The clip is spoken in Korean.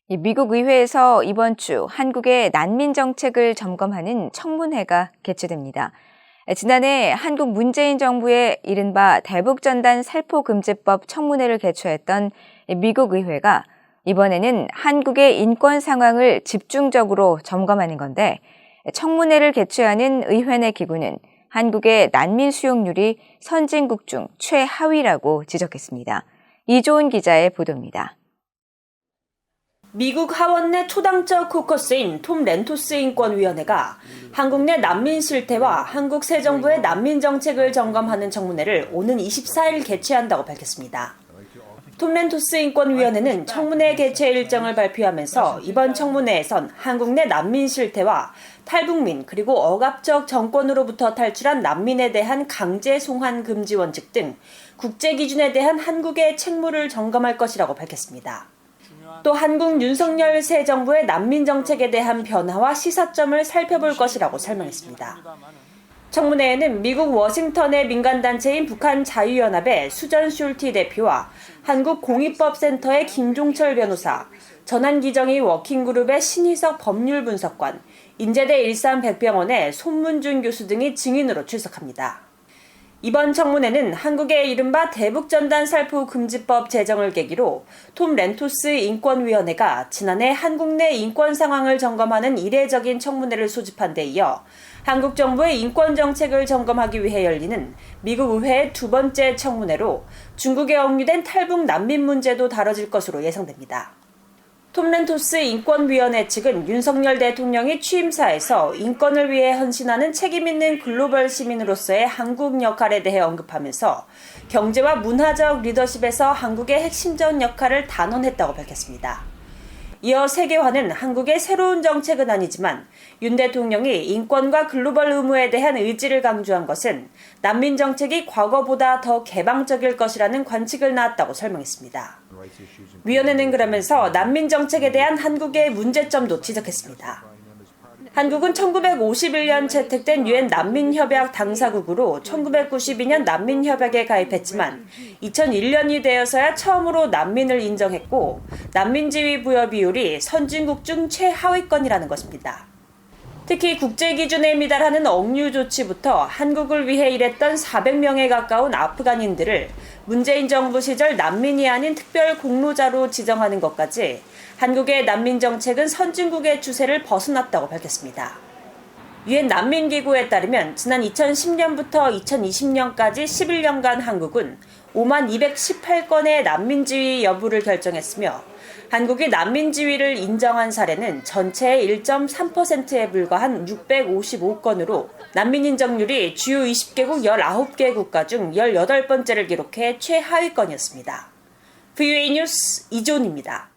미국 의회에서 이번 주 한국의 난민 정책을 점검하는 청문회가 개최됩니다. 지난해 한국 문재인 정부의 이른바 대북전단 살포금지법 청문회를 개최했던 미국 의회가 이번에는 한국의 인권 상황을 집중적으로 점검하는 건데, 청문회를 개최하는 의회 내 기구는 한국의 난민 수용률이 선진국 중 최하위라고 지적했습니다. 이조은 기자의 보도입니다. 미국 하원 내 초당적 코커스인 톰 렌토스 인권위원회가 한국 내 난민 실태와 한국 새 정부의 난민 정책을 점검하는 청문회를 오는 24일 개최한다고 밝혔습니다. 톰 렌토스 인권위원회는 청문회 개최 일정을 발표하면서 이번 청문회에선 한국 내 난민 실태와 탈북민 그리고 억압적 정권으로부터 탈출한 난민에 대한 강제 송환 금지 원칙 등 국제 기준에 대한 한국의 책무를 점검할 것이라고 밝혔습니다. 또 한국 윤석열 새 정부의 난민 정책에 대한 변화와 시사점을 살펴볼 것이라고 설명했습니다. 청문회에는 미국 워싱턴의 민간단체인 북한 자유연합의 수전 슐티 대표와 한국공익법센터의 김종철 변호사, 전환기정의 워킹그룹의 신희석 법률분석관, 인제대 일산백병원의 손문준 교수 등이 증인으로 출석합니다. 이번 청문회는 한국의 이른바 대북전단 살포 금지법 제정을 계기로 톰 렌토스 인권위원회가 지난해 한국 내 인권 상황을 점검하는 이례적인 청문회를 소집한 데 이어 한국 정부의 인권 정책을 점검하기 위해 열리는 미국 의회의 두 번째 청문회로 중국에 억류된 탈북 난민 문제도 다뤄질 것으로 예상됩니다. 톰 렌토스 인권위원회 측은 윤석열 대통령이 취임사에서 인권을 위해 헌신하는 책임있는 글로벌 시민으로서의 한국 역할에 대해 언급하면서 경제와 문화적 리더십에서 한국의 핵심적 역할을 단언했다고 밝혔습니다. 이어 세계화는 한국의 새로운 정책은 아니지만 윤 대통령이 인권과 글로벌 의무에 대한 의지를 강조한 것은 난민 정책이 과거보다 더 개방적일 것이라는 관측을 낳았다고 설명했습니다. 위원회는 그러면서 난민 정책에 대한 한국의 문제점도 지적했습니다. 한국은 1951년 채택된 유엔 난민협약 당사국으로 1992년 난민협약에 가입했지만 2001년이 되어서야 처음으로 난민을 인정했고 난민지위 부여 비율이 선진국 중 최하위권이라는 것입니다. 특히 국제기준에 미달하는 억류 조치부터 한국을 위해 일했던 400명에 가까운 아프간인들을 문재인 정부 시절 난민이 아닌 특별 공로자로 지정하는 것까지 한국의 난민 정책은 선진국의 추세를 벗어났다고 밝혔습니다. 유엔 난민기구에 따르면 지난 2010년부터 2020년까지 11년간 한국은 5만 218건의 난민지위 여부를 결정했으며 한국이 난민지위를 인정한 사례는 전체의 1.3%에 불과한 655건으로 난민 인정률이 주요 20개국 19개 국가 중 18번째를 기록해 최하위권이었습니다. VOA 뉴스 이조은입니다.